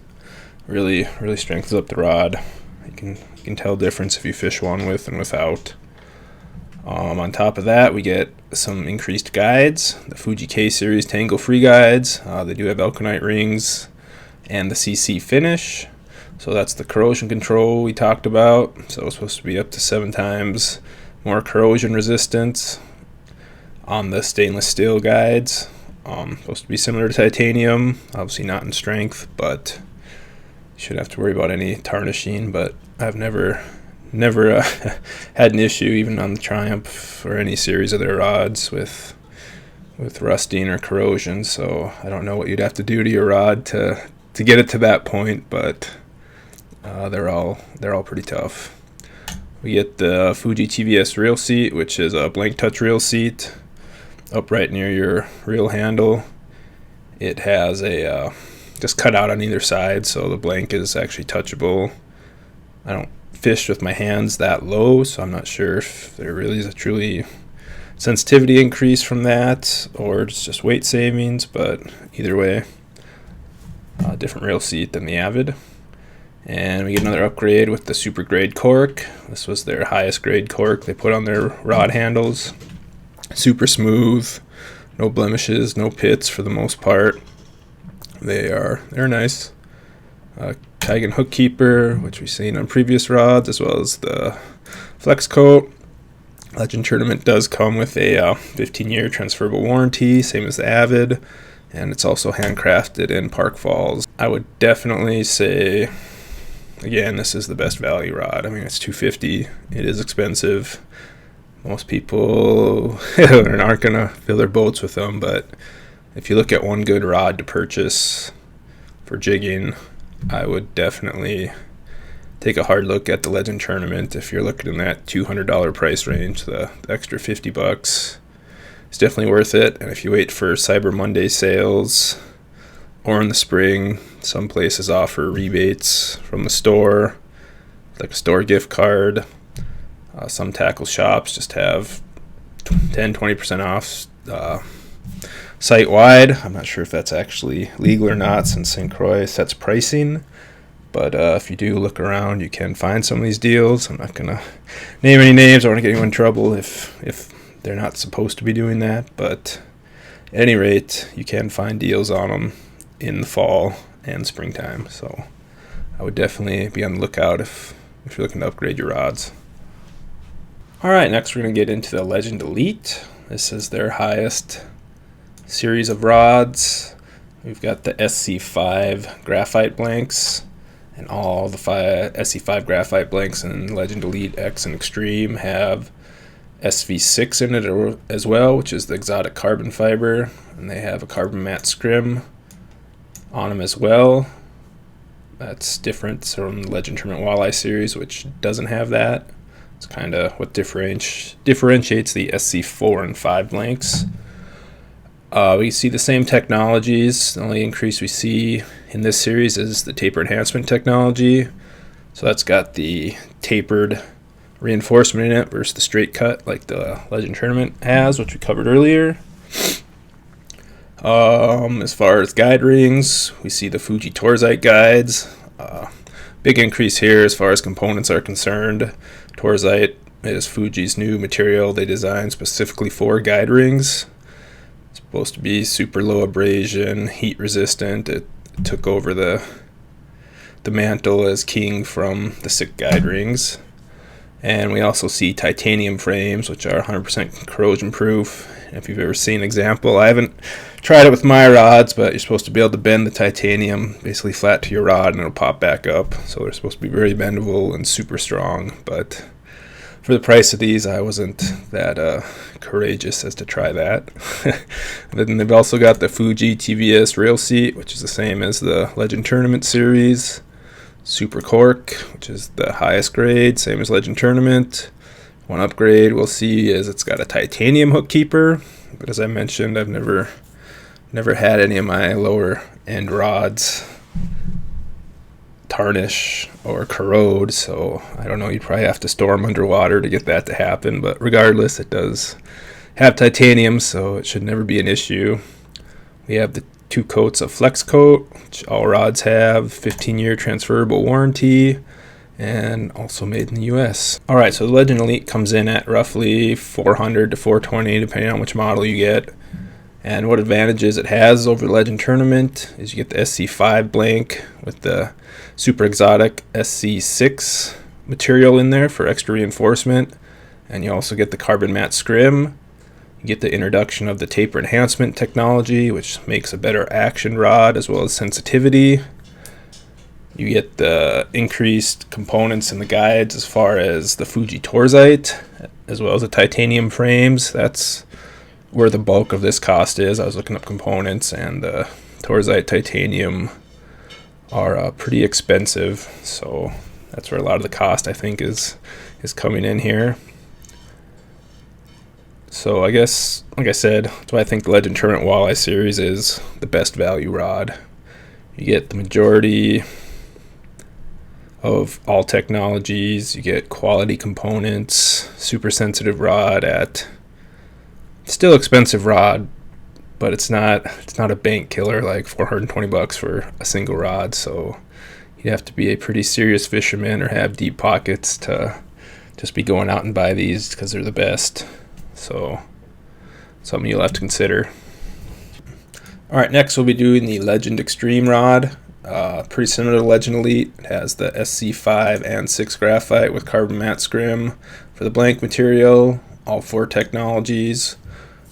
Really strengthens up the rod. You can tell the difference if you fish one with and without. On top of that, we get some increased guides. The Fuji K series tangle free guides. They do have Elkonite rings and the CC finish. So that's the corrosion control we talked about. So it's supposed to be up to 7 times more corrosion resistance on the stainless steel guides. Supposed to be similar to titanium, obviously not in strength, but you shouldn't have to worry about any tarnishing. But I've never had an issue, even on the Triumph or any series of their rods, with rusting or corrosion. So I don't know what you'd have to do to your rod to get it to that point, but they're all pretty tough. We get the Fuji TVS reel seat, which is a blank touch reel seat, up right near your reel handle. It has a just cut out on either side, so the blank is actually touchable. I don't fish with my hands that low, so I'm not sure if there really is a truly sensitivity increase from that or it's just weight savings, but either way, different reel seat than the Avid. And we get another upgrade with the super grade cork. This was their highest grade cork they put on their rod handles. Super smooth, no blemishes, no pits for the most part. They're nice. Tigan hook keeper, which we've seen on previous rods, as well as the flex coat. Legend Tournament does come with a 15-year transferable warranty, same as the Avid, and it's also handcrafted in Park Falls. I would definitely say, again, this is the best value rod. I mean, it's $250. It is expensive. Most people aren't going to fill their boats with them, but if you look at one good rod to purchase for jigging, I would definitely take a hard look at the Legend Tournament. If you're looking in that $200 price range, the extra $50 is definitely worth it. And if you wait for Cyber Monday sales or in the spring, some places offer rebates from the store, like a store gift card. Some tackle shops just have 10-20% off site-wide. I'm not sure if that's actually legal or not, since St. Croix sets pricing. But if you do look around, you can find some of these deals. I'm not going to name any names. I don't want to get anyone in trouble if they're not supposed to be doing that. But at any rate, you can find deals on them in the fall and springtime. So I would definitely be on the lookout if you're looking to upgrade your rods. All right, next we're going to get into the Legend Elite. This is their highest series of rods. We've got the SC5 graphite blanks, and all the SC5 graphite blanks in Legend Elite X and Xtreme have SV6 in it as well, which is the exotic carbon fiber, and they have a carbon matte scrim on them as well. That's different from the Legend Tournament Walleye series, which doesn't have that. It's kind of what differentiates the SC4 and 5 blanks. We see the same technologies. The only increase we see in this series is the taper enhancement technology. So that's got the tapered reinforcement in it versus the straight cut like the Legend Tournament has, which we covered earlier. As far as guide rings, we see the Fuji Torzite guides. Big increase here as far as components are concerned. Torzite is Fuji's new material they designed specifically for guide rings. It's supposed to be super low abrasion, heat resistant. It took over the mantle as king from the SICK guide rings. And we also see titanium frames, which are 100% corrosion proof. If you've ever seen an example, I haven't tried it with my rods, but you're supposed to be able to bend the titanium basically flat to your rod and it'll pop back up. So they're supposed to be very bendable and super strong. But for the price of these, I wasn't that courageous as to try that. Then they've also got the Fuji TVS rail seat, which is the same as the Legend Tournament series. Super Cork, which is the highest grade, same as Legend Tournament. One upgrade we'll see is it's got a titanium hook keeper, but as I mentioned, I've never had any of my lower end rods tarnish or corrode, so I don't know, you'd probably have to store them underwater to get that to happen, but regardless, it does have titanium, so it should never be an issue. We have the 2 coats of flex coat, which all rods have, 15-year transferable warranty, and also made in the US. Alright, so the Legend Elite comes in at roughly $400 to $420 depending on which model you get. And what advantages it has over the Legend Tournament is you get the SC5 blank with the super exotic SC6 material in there for extra reinforcement, and you also get the carbon matte scrim. You get the introduction of the taper enhancement technology, which makes a better action rod as well as sensitivity. You get the increased components in the guides as far as the Fuji Torzite, as well as the titanium frames. That's where the bulk of this cost is. I was looking up components, and the Torzite titanium are pretty expensive, so that's where a lot of the cost I think is coming in here. So I guess, like I said, that's why I think the Legend Tournament Walleye series is the best value rod. You get the majority of all technologies, you get quality components, super sensitive rod at still expensive rod, but it's not a bank killer like $420 for a single rod. So you have to be a pretty serious fisherman or have deep pockets to just be going out and buy these because they're the best. So something you'll have to consider. Alright, next we'll be doing the Legend Xtreme rod. Pretty similar to Legend Elite. It has the SC5 and 6 graphite with carbon matte scrim for the blank material. All 4 technologies.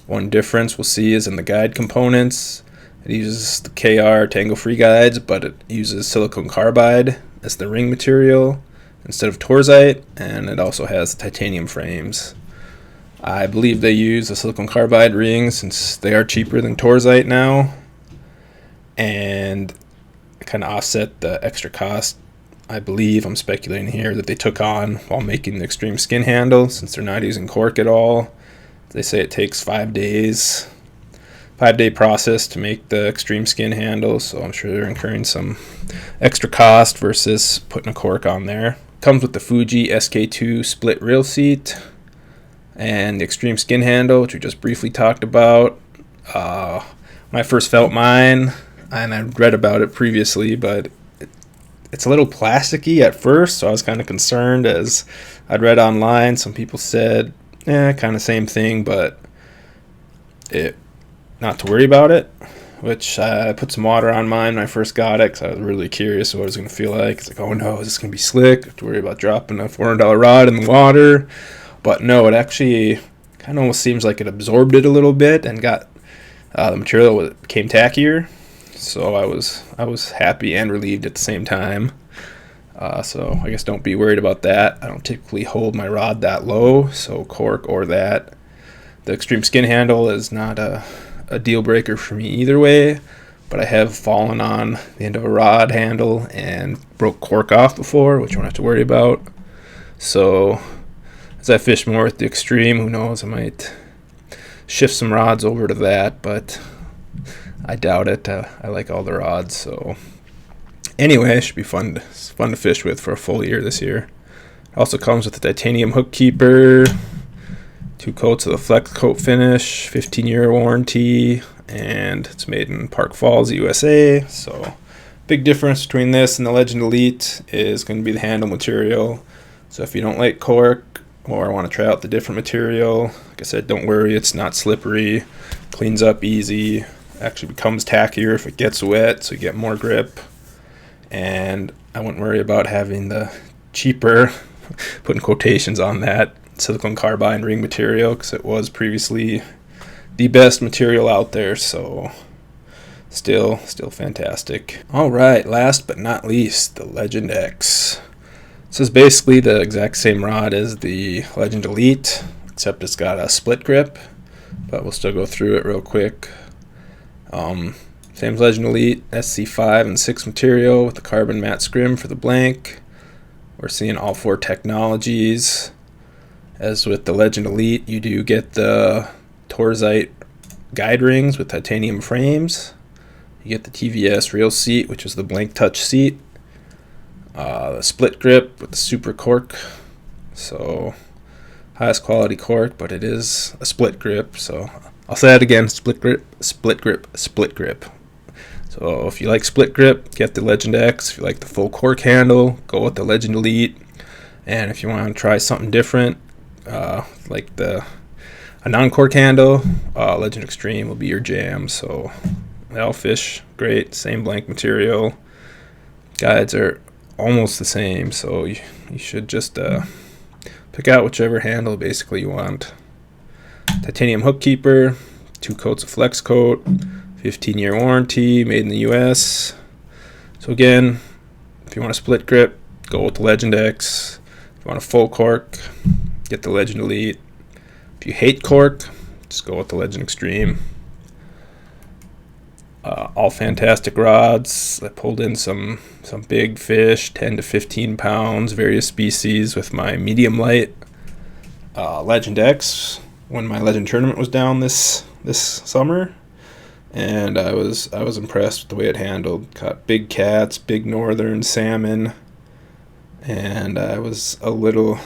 One difference we'll see is in the guide components. It uses the K-R tangle-free guides, but it uses silicon carbide as the ring material instead of Torzite, and it also has titanium frames. I believe they use a silicon carbide ring since they are cheaper than Torzite now, and kind of offset the extra cost, I believe, I'm speculating here, that they took on while making the Xtreme skin handle, since they're not using cork at all. They say it takes 5 days, 5-day process to make the Xtreme skin handle, so I'm sure they're incurring some extra cost versus putting a cork on there. Comes with the Fuji SK2 split rail seat and the Xtreme skin handle, which we just briefly talked about. When I first felt mine, and I read about it previously, but it's a little plasticky at first, so I was kind of concerned. As I'd read online, some people said, kind of same thing, but not to worry about it, which I put some water on mine when I first got it because I was really curious what it was going to feel like. It's like, oh no, is this going to be slick? I have to worry about dropping a $400 rod in the water. But no, it actually kind of almost seems like it absorbed it a little bit and got the material became tackier. So I was happy and relieved at the same time. So I guess don't be worried about that. I don't typically hold my rod that low, so cork or that. The Xtreme skin handle is not a deal breaker for me either way, but I have fallen on the end of a rod handle and broke cork off before, which I won't have to worry about. So as I fish more with the Xtreme, who knows, I might shift some rods over to that, but I doubt it. I like all the rods, so anyway, it should be fun to fish with for a full year this year. It also comes with a titanium hook keeper, 2 coats of the flex coat finish, 15-year warranty, and it's made in Park Falls, USA. So big difference between this and the Legend Elite is going to be the handle material. So if you don't like cork or want to try out the different material, like I said, don't worry, it's not slippery, cleans up easy, actually becomes tackier if it gets wet, so you get more grip. And I wouldn't worry about having the cheaper putting quotations on that, silicone carbide ring material, because it was previously the best material out there. So still fantastic. All right, last but not least, the Legend X. This is basically the exact same rod as the Legend Elite, except it's got a split grip, but we'll still go through it real quick. Same as Legend Elite, SC5 and 6 material with the carbon matte scrim for the blank. We're seeing all 4 technologies. As with the Legend Elite, you do get the Torzite guide rings with titanium frames. You get the TVS real seat, which is the blank touch seat. The split grip with the super cork. So highest quality cork, but it is a split grip. So I'll say it again, split grip, split grip, split grip. So if you like split grip, get the Legend X. If you like the full cork handle, go with the Legend Elite. And if you want to try something different, like a non-cork handle, Legend Xtreme will be your jam. So they all fish great, same blank material. Guides are almost the same, so you should just pick out whichever handle basically you want. Titanium hook keeper, 2 coats of flex coat, 15-year warranty, made in the US. So again, if you want a split grip, go with the Legend X. If you want a full cork, get the Legend Elite. If you hate cork, just go with the Legend Xtreme. All fantastic rods. I pulled in some big fish, 10 to 15 pounds, various species with my medium light Legend X when my Legend tournament was down this summer. And I was impressed with the way it handled. Caught big cats, big northern salmon, and I was a little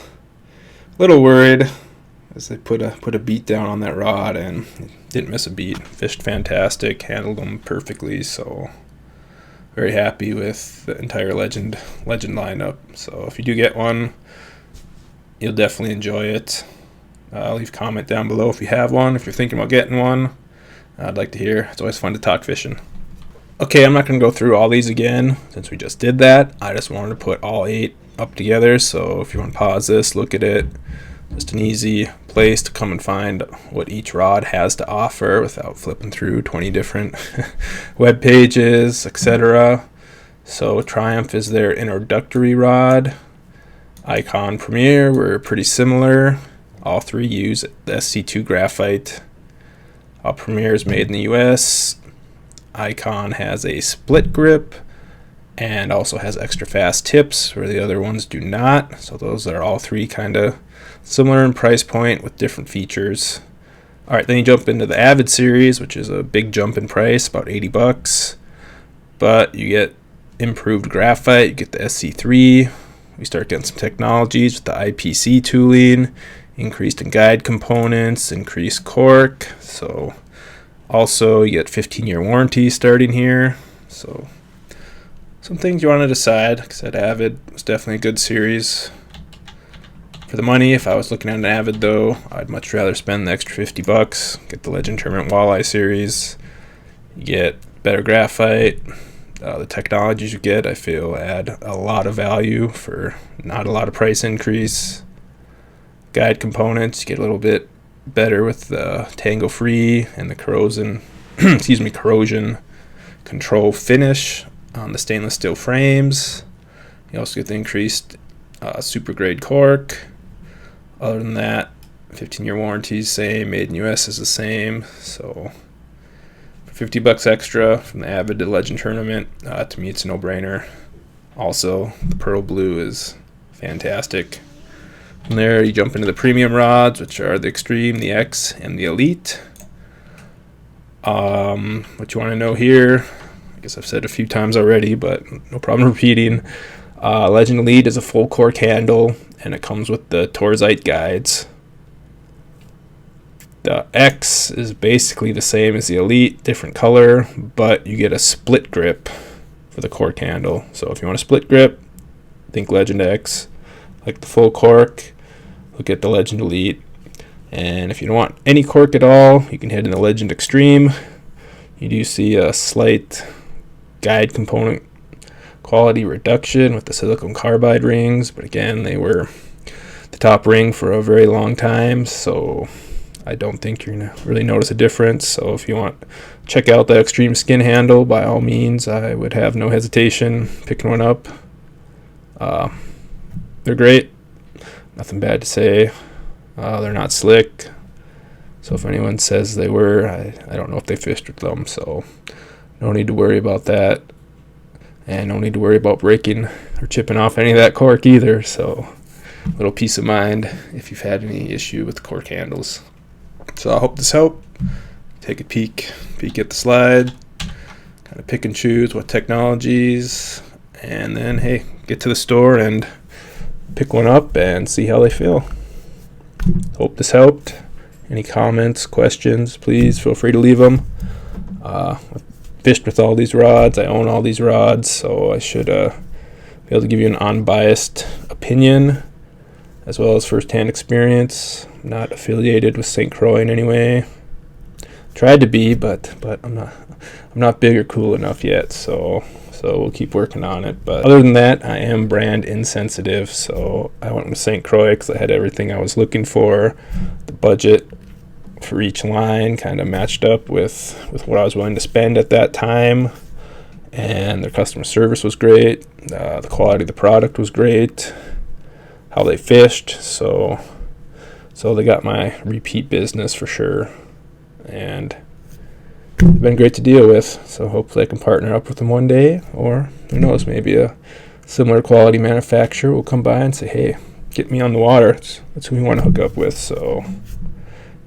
worried as they put a beat down on that rod and didn't miss a beat. Fished fantastic, handled them perfectly. So very happy with the entire Legend lineup. So if you do get one, you'll definitely enjoy it. Leave a comment down below if you have one. If you're thinking about getting one, I'd like to hear. It's always fun to talk fishing. Okay, I'm not going to go through all these again since we just did that. I just wanted to put all 8 up together. So if you want to pause this, look at it. Just an easy place to come and find what each rod has to offer without flipping through 20 different web pages, etc. So Triumph is their introductory rod. Eyecon Premier were pretty similar. All 3 use the SC2 graphite. Premier is made in the US. Eyecon has a split grip and also has extra fast tips where the other ones do not. So those are all 3 kind of similar in price point with different features. Alright, then you jump into the Avid series, which is a big jump in price, about $80. But you get improved graphite, you get the SC3. We start getting some technologies with the IPC tooling, increased in guide components, increased cork. So also you get 15-year warranty starting here. So some things you want to decide. Like I said, Avid was definitely a good series. For the money, if I was looking at an Avid though, I'd much rather spend the extra $50. Get the Legend Tournament Walleye series. You get better graphite. The technologies you get, I feel, add a lot of value for not a lot of price increase. Guide components, you get a little bit better with the Tango Free and the corrosion control finish on the stainless steel frames. You also get the increased super grade cork. Other than that, 15-year warranty is same, made in US is the same. So for $50 extra from the Avid to Legend Tournament, to me it's a no-brainer. Also, the Pearl Blue is fantastic. From there, you jump into the premium rods, which are the Xtreme, the X, and the Elite. What you want to know here, I guess I've said a few times already, but no problem repeating. Legend Elite is a full cork handle, and it comes with the Torzite guides. The X is basically the same as the Elite, different color, but you get a split grip for the cork handle. So if you want a split grip, think Legend X. Like the full cork, look at the Legend Elite. And if you don't want any cork at all, you can head in the Legend Xtreme. You do see a slight guide component quality reduction with the silicone carbide rings, but again, they were the top ring for a very long time, so I don't think you're going to really notice a difference. So if you want to check out the xtreme skin handle, by all means, I would have no hesitation picking one up. They're great. Nothing bad to say. They're not slick. So if anyone says they were, I don't know if they fished with them, so no need to worry about that. And no need to worry about breaking or chipping off any of that cork either. So a little peace of mind if you've had any issue with the cork handles. So I hope this helped. Take a peek at the slide, kind of pick and choose what technologies, and then hey, get to the store and pick one up and see how they feel. Hope this helped. Any comments, questions, please feel free to leave them. I've fished with all these rods. I own all these rods, so I should be able to give you an unbiased opinion as well as first-hand experience. I'm not affiliated with St. Croix in any way. Tried to be, but I'm not big or cool enough yet, so we'll keep working on it. But other than that, I am brand insensitive, so I went with St. Croix because I had everything I was looking for. The budget for each line kind of matched up with what I was willing to spend at that time, and their customer service was great. The quality of the product was great. How they fished, so they got my repeat business for sure, and they've been great to deal with. So hopefully I can partner up with them one day, or who knows, maybe a similar quality manufacturer will come by and say, hey, get me on the water. That's who we want to hook up with. So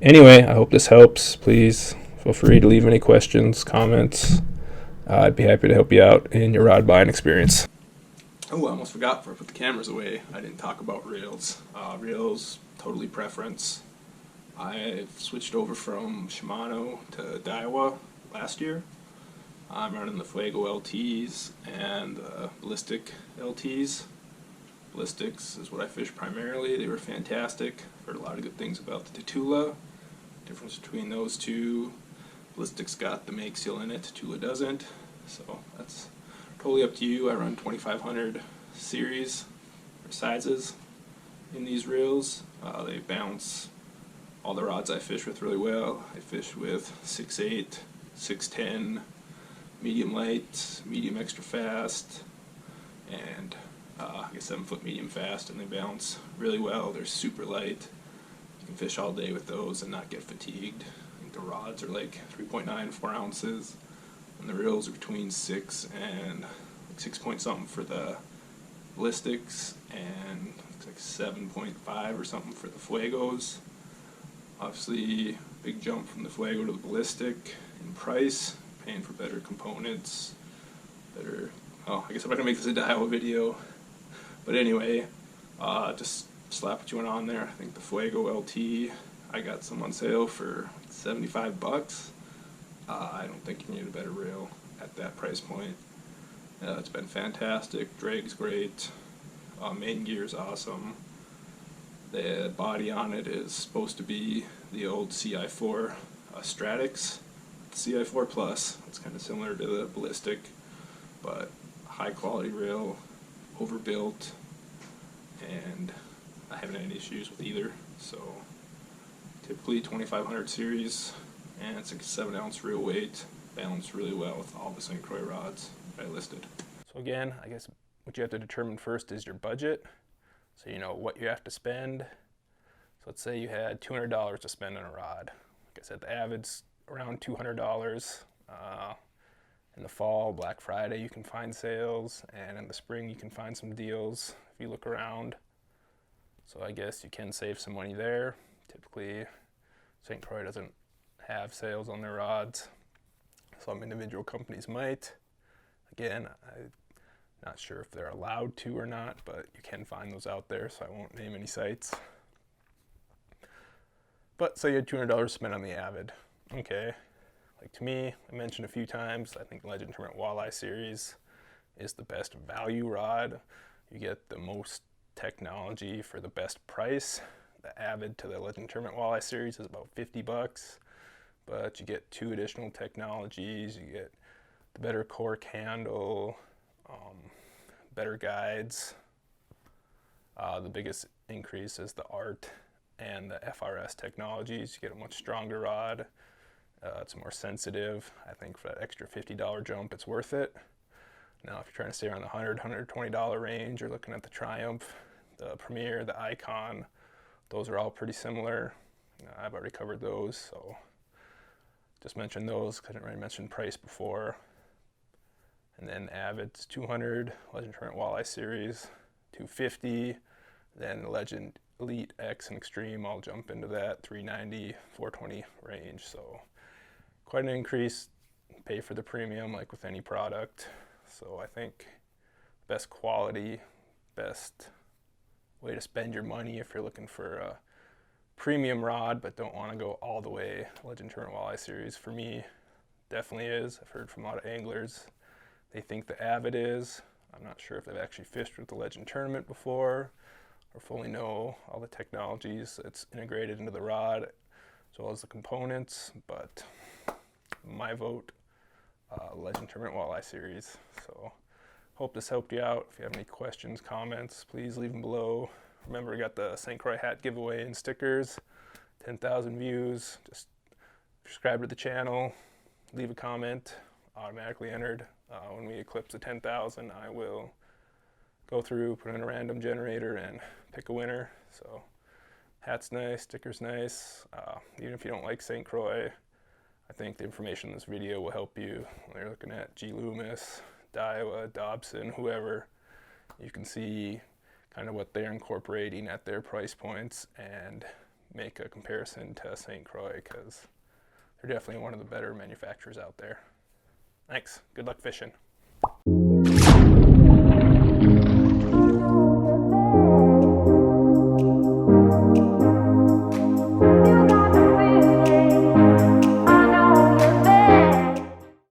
anyway, I hope this helps. Please feel free to leave any questions, comments. I'd be happy to help you out in your rod buying experience. Oh, I almost forgot before I put the cameras away. I didn't talk about reels. Reels, totally preference. I've switched over from Shimano to Daiwa last year. I'm running the Fuego LTs and the Ballistic LTs. Ballistics is what I fish primarily. They were fantastic. Heard a lot of good things about the Tatula. Difference between those two: Ballistic's got the make seal in it, Tatula doesn't. So that's totally up to you. I run 2500 series or sizes in these reels. They bounce all the rods I fish with really well. I fish with 6.8, 6.10, medium light, medium extra fast, and I guess 7-foot medium fast, and they bounce really well. They're super light. You can fish all day with those and not get fatigued. I think the rods are like 3.9, 4 ounces, and the reels are between 6 and like 6 point something for the Ballistics, and it's like 7.5 or something for the Fuegos. Obviously, big jump from the Fuego to the Ballistic in price, paying for better components, better, oh, I guess I'm not going to make this a Daiwa video, but anyway, just slap what you want on there. I think the Fuego LT, I got some on sale for $75. I don't think you need a better reel at that price point. It's been fantastic. Drag's great. Main gear's awesome. The body on it is supposed to be the old CI4 Stratix. CI4 Plus. It's kind of similar to the Ballistic, but high quality reel, overbuilt, and I haven't had any issues with either. So typically 2500 series, and it's like a 7 ounce reel weight, balanced really well with all the St. Croix rods I listed. So again, I guess what you have to determine first is your budget. So you know what you have to spend. So let's say you had $200 to spend on a rod. Like I said, the Avid's around $200. In the fall, Black Friday, you can find sales, and in the spring you can find some deals if you look around. So I guess you can save some money there. Typically, St. Croix doesn't have sales on their rods. Some individual companies might. Again, I'm not sure if they're allowed to or not, but you can find those out there, so I won't name any sites. But say you had $200 spent on the Avid. Okay, like to me, I mentioned a few times, I think the Legend Tournament Walleye series is the best value rod. You get the most technology for the best price. The Avid to the Legend Tournament Walleye series is about $50, but you get 2 additional technologies. You get the better cork handle, better guides. The biggest increase is the art and the FRS technologies. You get a much stronger rod. It's more sensitive. I think for that extra $50 jump, it's worth it. Now, if you're trying to stay around the $100, $120 range, you're looking at the Triumph, the Premier, the Eyecon. Those are all pretty similar. I've already covered those, so just mentioned those because I didn't really mention price before. And then Avid's 200, Legend Tournament Walleye Series, 250. Then Legend Elite X and Extreme, I'll jump into that 390, 420 range. So quite an increase. Pay for the premium like with any product. So I think best quality, best way to spend your money if you're looking for a premium rod but don't want to go all the way. Legend Tournament Walleye Series for me definitely is. I've heard from a lot of anglers they think the Avid is. I'm not sure if they've actually fished with the Legend Tournament before or fully know all the technologies that's integrated into the rod as well as the components, but my vote, Legend Tournament Walleye Series. So hope this helped you out. If you have any questions, comments, please leave them below. Remember, we got the St. Croix hat giveaway and stickers, 10,000 views. Just subscribe to the channel, leave a comment, automatically entered. When we eclipse the 10,000, I will go through, put in a random generator, and pick a winner. So hat's nice, sticker's nice. Even if you don't like St. Croix, I think the information in this video will help you when you're looking at G. Loomis, Daiwa, Dobson, whoever. You can see kind of what they're incorporating at their price points and make a comparison to St. Croix because they're definitely one of the better manufacturers out there. Thanks. Good luck fishing.